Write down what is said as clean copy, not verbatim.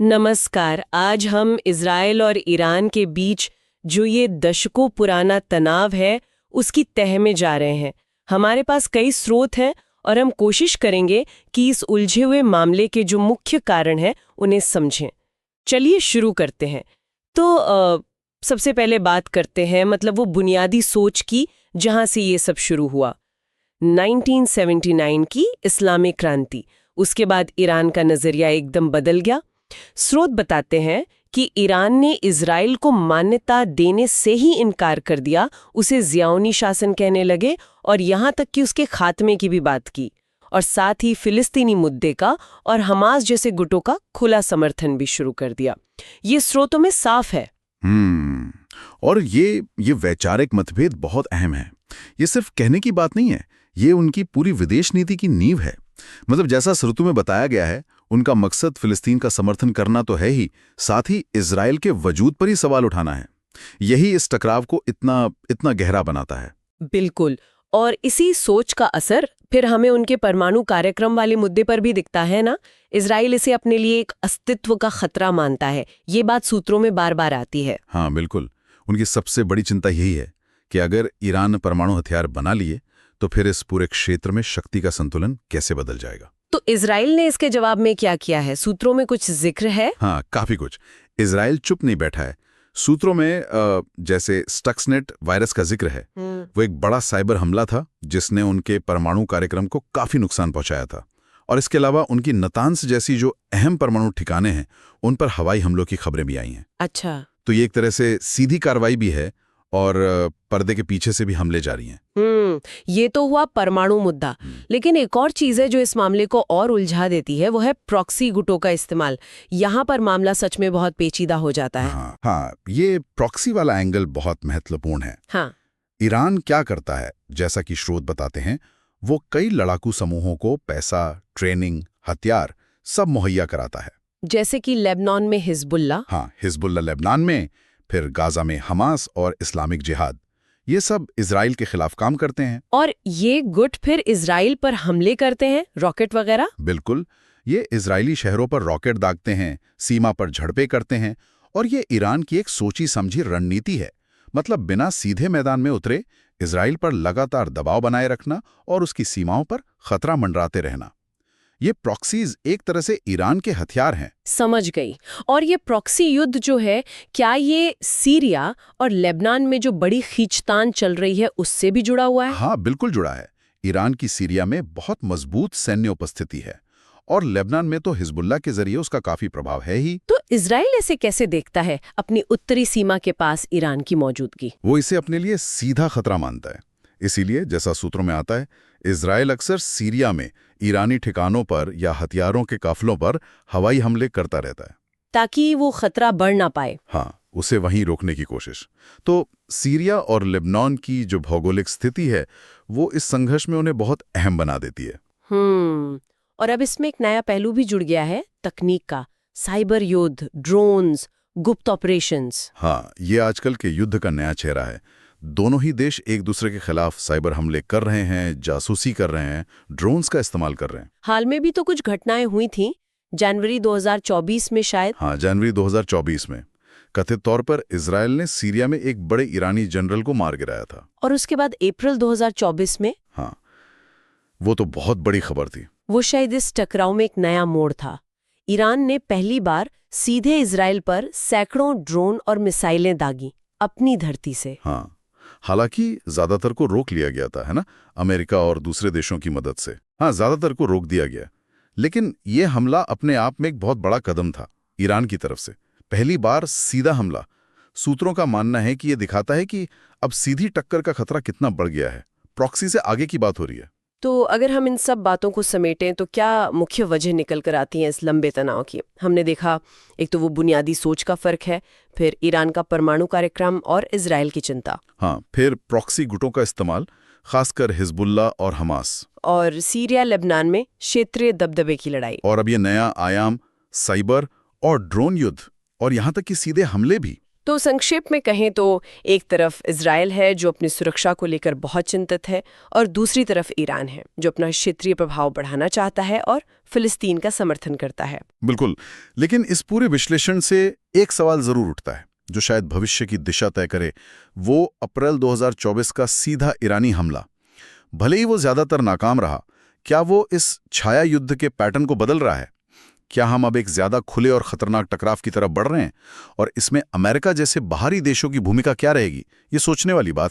नमस्कार। आज हम इज़राइल और ईरान के बीच जो ये दशकों पुराना तनाव है उसकी तह में जा रहे हैं। हमारे पास कई स्रोत हैं और हम कोशिश करेंगे कि इस उलझे हुए मामले के जो मुख्य कारण हैं उन्हें समझें। चलिए शुरू करते हैं। तो सबसे पहले बात करते हैं मतलब वो बुनियादी सोच की जहां से ये सब शुरू हुआ। 1979 की इस्लामिक क्रांति, उसके बाद ईरान का नजरिया एकदम बदल गया। स्रोत बताते हैं कि ईरान ने इज़राइल को मान्यता देने से ही इनकार कर दिया, उसे ज़ियाओनी शासन कहने लगे और यहाँ तक कि उसके खात्मे की भी बात की, और साथ ही फिलिस्तीनी मुद्दे का और हमास जैसे गुटों का खुला समर्थन भी शुरू कर दिया। ये स्रोतों में साफ है। और ये वैचारिक मतभेद बहुत अहम है। ये सिर्फ कहने की बात नहीं है, ये उनकी पूरी विदेश नीति की नींव है। मतलब जैसा स्रोतों में बताया गया है, उनका मकसद फिलिस्तीन का समर्थन करना तो है ही, साथ ही इज़राइल के वजूद पर ही सवाल उठाना है। यही इस टकराव को इतना गहरा बनाता है। बिल्कुल। और इसी सोच का असर फिर हमें उनके परमाणु कार्यक्रम वाले मुद्दे पर भी दिखता है ना। इज़राइल इसे अपने लिए एक अस्तित्व का खतरा मानता है। ये बात सूत्रों में बार बार आती है। हाँ बिल्कुल, उनकी सबसे बड़ी चिंता यही है कि अगर ईरान ने परमाणु हथियार बना लिए तो फिर इस पूरे क्षेत्र में शक्ति का संतुलन कैसे बदल जाएगा। तो इज़राइल ने इसके जवाब में क्या किया है? सूत्रों में कुछ जिक्र है? हाँ, काफी कुछ। इज़राइल चुप नहीं बैठा है। सूत्रों में जैसे स्टक्सनेट वायरस का जिक्र है। वो एक बड़ा साइबर हमला था जिसने उनके परमाणु कार्यक्रम को काफी नुकसान पहुंचाया था। और इसके अलावा उनकी नतांस जैसी जो अहम परमाणु ठिकाने हैं उन पर हवाई हमलों की खबरें भी आई हैं। अच्छा। तो ये एक तरह से सीधी कार्रवाई भी है और पर्दे के पीछे से भी हमले जारी हैं। ये तो हुआ परमाणु मुद्दा। लेकिन एक और चीज है जो इस मामले को और उलझा देती है, वो है प्रॉक्सी गुटों का इस्तेमाल। यहाँ पर मामला सच में बहुत पेचीदा हो जाता है। हाँ, ये प्रॉक्सी वाला एंगल बहुत महत्वपूर्ण है। हाँ। ईरान क्या करता है, जैसा कि स्रोत बताते हैं, वो कई लड़ाकू समूहों को पैसा, ट्रेनिंग, हथियार सब मुहैया कराता है। जैसे कि लेबनान में हिजबुल्ला। हाँ, हिजबुल्ला लेबनान में, फिर गाजा में हमास और इस्लामिक जिहाद, ये सब इज़राइल के खिलाफ काम करते हैं। और ये गुट फिर इज़राइल पर हमले करते हैं, रॉकेट वगैरह। बिल्कुल, ये इज़राइली शहरों पर रॉकेट दागते हैं, सीमा पर झड़पें करते हैं, और ये ईरान की एक सोची समझी रणनीति है। मतलब बिना सीधे मैदान में उतरे इज़राइल पर लगातार दबाव बनाए रखना और उसकी सीमाओं पर खतरा मंडराते रहना। ये प्रॉक्सीज एक तरह से ईरान के हथियार हैं। समझ गई। और ये प्रॉक्सी युद्ध जो है, क्या ये सीरिया और लेबनान में जो बड़ी खींचतान चल रही है उससे भी जुड़ा हुआ है? हाँ, बिल्कुल जुड़ा है। ईरान की सीरिया में बहुत मजबूत सैन्य उपस्थिति है और लेबनान में तो हिजबुल्ला के जरिए उसका काफी प्रभाव है ही। तो इज़राइल इसे कैसे देखता है, अपनी उत्तरी सीमा के पास ईरान की मौजूदगी? वो इसे अपने लिए सीधा खतरा मानता है। इसीलिए जैसा सूत्रों में आता है, इज़राइल अक्सर सीरिया में ईरानी ठिकानों पर या हथियारों के काफिलों पर हवाई हमले करता रहता है, ताकि वो खतरा बढ़ ना पाए। हाँ, उसे वहीं रोकने की कोशिश। तो सीरिया और लेबनान की जो भौगोलिक स्थिति है वो इस संघर्ष में उन्हें बहुत अहम बना देती है। और अब इसमें एक नया पहलू भी जुड़ गया है, तकनीक का। साइबर युद्ध, ड्रोन्स, गुप्त ऑपरेशंस। हाँ, ये आजकल के युद्ध का नया चेहरा है। दोनों ही देश एक दूसरे के खिलाफ साइबर हमले कर रहे हैं, जासूसी कर रहे हैं, ड्रोन्स का इस्तेमाल कर रहे हैं। हाल में भी तो कुछ घटनाएं हुई थीं, जनवरी 2024 में शायद। हाँ, जनवरी 2024 में कथित तौर पर इज़राइल ने सीरिया में एक बड़े ईरानी जनरल को मार गिराया था। और उसके बाद अप्रैल 2024 में। हाँ, वो तो बहुत बड़ी खबर थी। वो शायद इस टकराव में एक नया मोड़ था। ईरान ने पहली बार सीधे इज़राइल पर सैकड़ों ड्रोन और मिसाइलें दागी अपनी धरती से। हाँ, हालांकि ज्यादातर को रोक लिया गया था, है ना, अमेरिका और दूसरे देशों की मदद से। हाँ, ज्यादातर को रोक दिया गया, लेकिन ये हमला अपने आप में एक बहुत बड़ा कदम था ईरान की तरफ से। पहली बार सीधा हमला। सूत्रों का मानना है कि ये दिखाता है कि अब सीधी टक्कर का खतरा कितना बढ़ गया है। प्रॉक्सी से आगे की बात हो रही है। तो अगर हम इन सब बातों को समेटें तो क्या मुख्य वजह निकल कर आती है इस लंबे तनाव की? हमने देखा, एक तो वो बुनियादी सोच का फर्क है, फिर ईरान का परमाणु कार्यक्रम और इज़राइल की चिंता। हाँ, फिर प्रॉक्सी गुटों का इस्तेमाल, खासकर हिजबुल्ला और हमास, और सीरिया लेबनान में क्षेत्रीय दबदबे की लड़ाई। और अब ये नया आयाम साइबर और ड्रोन युद्ध, और यहाँ तक कि सीधे हमले भी। तो संक्षेप में कहें तो एक तरफ इजराइल है जो अपनी सुरक्षा को लेकर बहुत चिंतित है, और दूसरी तरफ ईरान है जो अपना क्षेत्रीय प्रभाव बढ़ाना चाहता है और फिलिस्तीन का समर्थन करता है। बिल्कुल, लेकिन इस पूरे विश्लेषण से एक सवाल जरूर उठता है जो शायद भविष्य की दिशा तय करे, वो अप्रैल 2024 का सीधा ईरानी हमला। भले ही वो ज्यादातर नाकाम रहा, क्या वो इस छाया युद्ध के पैटर्न को बदल रहा है? क्या हम अब एक ज्यादा खुले और खतरनाक टकराव की तरफ बढ़ रहे हैं? और इसमें अमेरिका जैसे बाहरी देशों की भूमिका क्या रहेगी? ये सोचने वाली बात।